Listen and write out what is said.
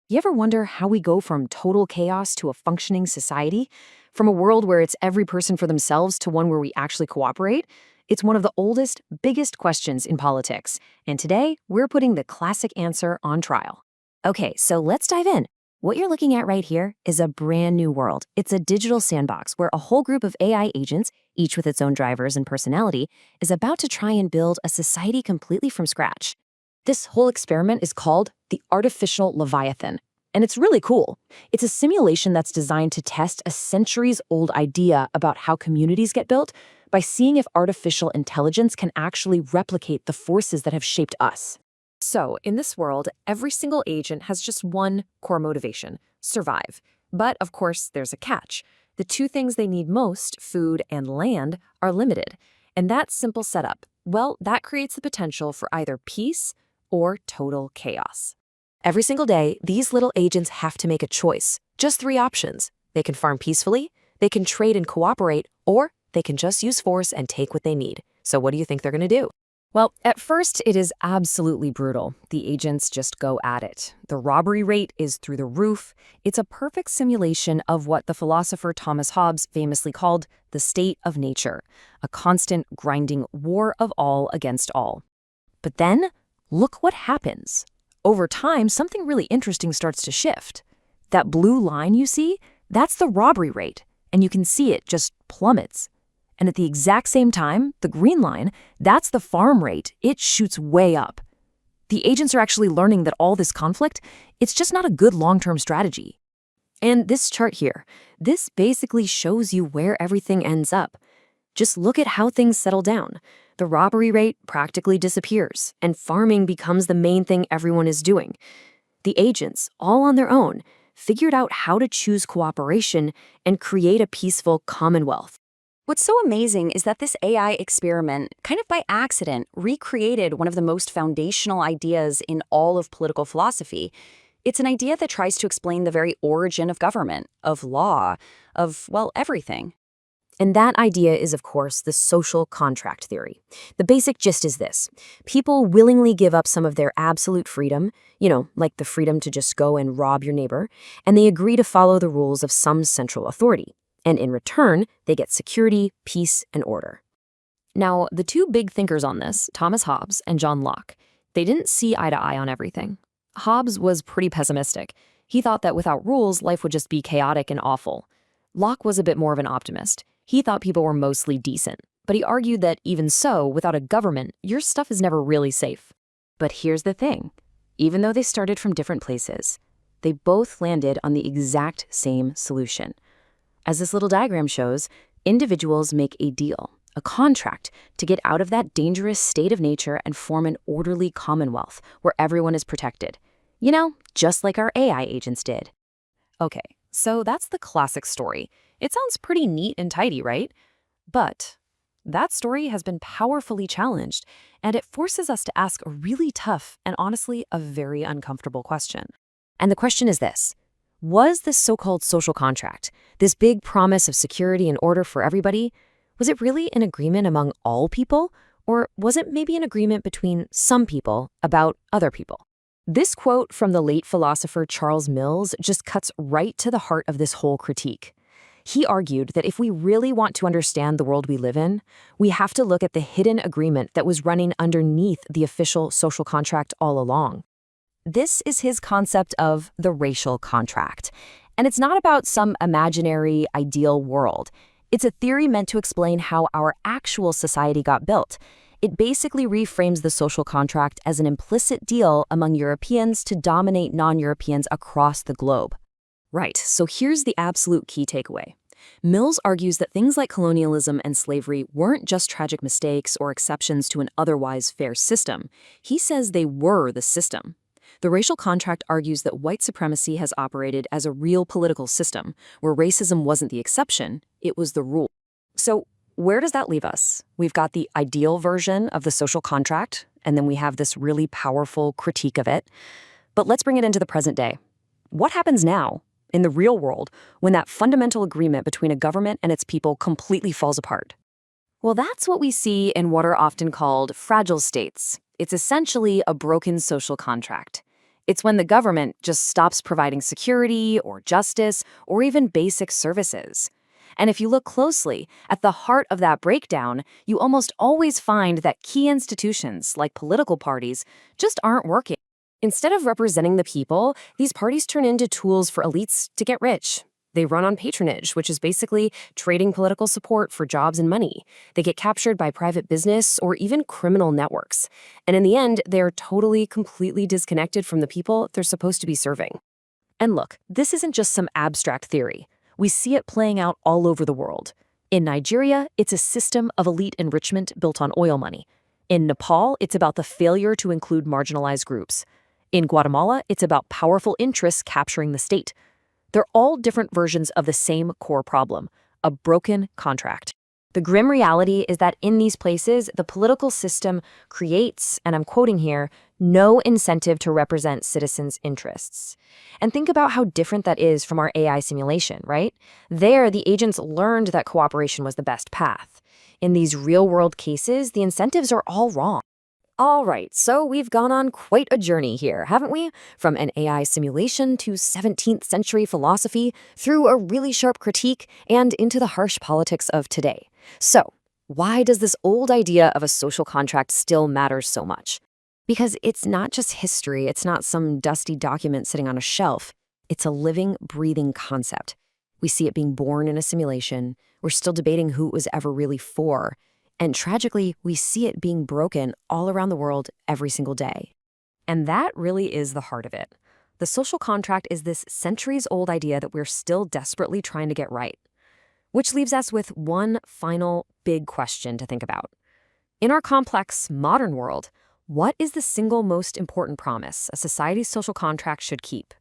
You ever wonder how we go from total chaos to a functioning society? From a world where it's every person for themselves to one where we actually cooperate? It's one of the oldest, biggest questions in politics. And today, we're putting the classic answer on trial. Okay, so let's dive in. What you're looking at right here is a brand new world. It's a digital sandbox where a whole group of AI agents, each with its own drivers and personality, is about to try and build a society completely from scratch. This whole experiment is called the Artificial Leviathan, and it's really cool. It's a simulation that's designed to test a centuries-old idea about how communities get built by seeing if artificial intelligence can actually replicate the forces that have shaped us. So, in this world, every single agent has just one core motivation: survive. But, of course, there's a catch. The two things they need most, food and land, are limited. And that simple setup, well, that creates the potential for either peace or total chaos. Every single day, these little agents have to make a choice. Just three options. They can farm peacefully, they can trade and cooperate, or they can just use force and take what they need. So what do you think they're going to do? Well, at first, it is absolutely brutal. The agents just go at it. The robbery rate is through the roof. It's a perfect simulation of what the philosopher Thomas Hobbes famously called the state of nature, a constant, grinding war of all against all. But then, look what happens. Over time, something really interesting starts to shift. That blue line you see, that's the robbery rate, and you can see it just plummets. And at the exact same time, the green line, that's the farm rate. It shoots way up. The agents are actually learning that all this conflict, it's just not a good long-term strategy. And this chart here, this basically shows you where everything ends up. Just look at how things settle down. The robbery rate practically disappears, and farming becomes the main thing everyone is doing. The agents, all on their own, figured out how to choose cooperation and create a peaceful commonwealth. What's so amazing is that this AI experiment, kind of by accident, recreated one of the most foundational ideas in all of political philosophy. It's an idea that tries to explain the very origin of government, of law, of, well, everything. And that idea is, of course, the social contract theory. The basic gist is this: people willingly give up some of their absolute freedom, like the freedom to just go and rob your neighbor, and they agree to follow the rules of some central authority. And in return, they get security, peace, and order. Now, the two big thinkers on this, Thomas Hobbes and John Locke, they didn't see eye to eye on everything. Hobbes was pretty pessimistic. He thought that without rules, life would just be chaotic and awful. Locke was a bit more of an optimist. He thought people were mostly decent, but he argued that even so, without a government, your stuff is never really safe. But here's the thing. Even though they started from different places, they both landed on the exact same solution. As this little diagram shows, individuals make a deal, a contract, to get out of that dangerous state of nature and form an orderly commonwealth where everyone is protected. Just like our AI agents did. Okay, so that's the classic story. It sounds pretty neat and tidy, right? But that story has been powerfully challenged, and it forces us to ask a really tough and honestly a very uncomfortable question. And the question is this: was this so-called social contract, this big promise of security and order for everybody, was it really an agreement among all people, or was it maybe an agreement between some people about other people? This quote from the late philosopher Charles Mills just cuts right to the heart of this whole critique. He argued that if we really want to understand the world we live in, we have to look at the hidden agreement that was running underneath the official social contract all along. This is his concept of the racial contract. And it's not about some imaginary, ideal world. It's a theory meant to explain how our actual society got built. It basically reframes the social contract as an implicit deal among Europeans to dominate non-Europeans across the globe. Right, so here's the absolute key takeaway. Mills argues that things like colonialism and slavery weren't just tragic mistakes or exceptions to an otherwise fair system. He says they were the system. The racial contract argues that white supremacy has operated as a real political system, where racism wasn't the exception, it was the rule. So where does that leave us? We've got the ideal version of the social contract, and then we have this really powerful critique of it. But let's bring it into the present day. What happens now, in the real world, when that fundamental agreement between a government and its people completely falls apart? Well, that's what we see in what are often called fragile states. It's essentially a broken social contract. It's when the government just stops providing security or justice or even basic services. And if you look closely, at the heart of that breakdown, you almost always find that key institutions, like political parties, just aren't working. Instead of representing the people, these parties turn into tools for elites to get rich. They run on patronage, which is basically trading political support for jobs and money. They get captured by private business or even criminal networks. And in the end, they're totally, completely disconnected from the people they're supposed to be serving. And look, this isn't just some abstract theory. We see it playing out all over the world. In Nigeria, it's a system of elite enrichment built on oil money. In Nepal, it's about the failure to include marginalized groups. In Guatemala, it's about powerful interests capturing the state. They're all different versions of the same core problem, a broken contract. The grim reality is that in these places, the political system creates, and I'm quoting here, no incentive to represent citizens' interests. And think about how different that is from our AI simulation, right? There, the agents learned that cooperation was the best path. In these real-world cases, the incentives are all wrong. All right, so we've gone on quite a journey here, haven't we? From an AI simulation to 17th century philosophy, through a really sharp critique, and into the harsh politics of today. So, why does this old idea of a social contract still matter so much? Because it's not just history, it's not some dusty document sitting on a shelf. It's a living, breathing concept. We see it being born in a simulation. We're still debating who it was ever really for. And tragically, we see it being broken all around the world every single day. And that really is the heart of it. The social contract is this centuries-old idea that we're still desperately trying to get right. Which leaves us with one final big question to think about. In our complex, modern world, what is the single most important promise a society's social contract should keep?